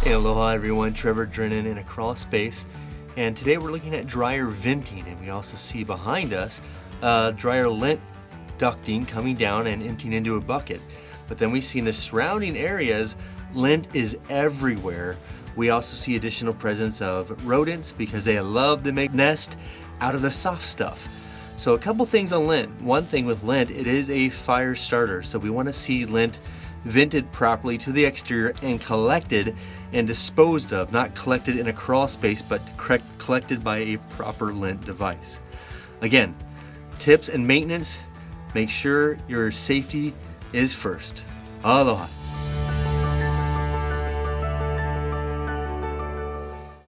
Hey, aloha everyone, Trevor Drennan in a crawl space, and today we're looking at dryer venting, and we also see behind us dryer lint ducting coming down and emptying into a bucket. But then we see in the surrounding areas, lint is everywhere. We also see additional presence of rodents because they love to make nest out of the soft stuff. So a couple things on lint. One thing with lint, it is a fire starter, so we want to see lint vented properly to the exterior and collected and disposed of, not collected in a crawl space, but collected by a proper lint device. Again, tips and maintenance, make sure your safety is first. Aloha.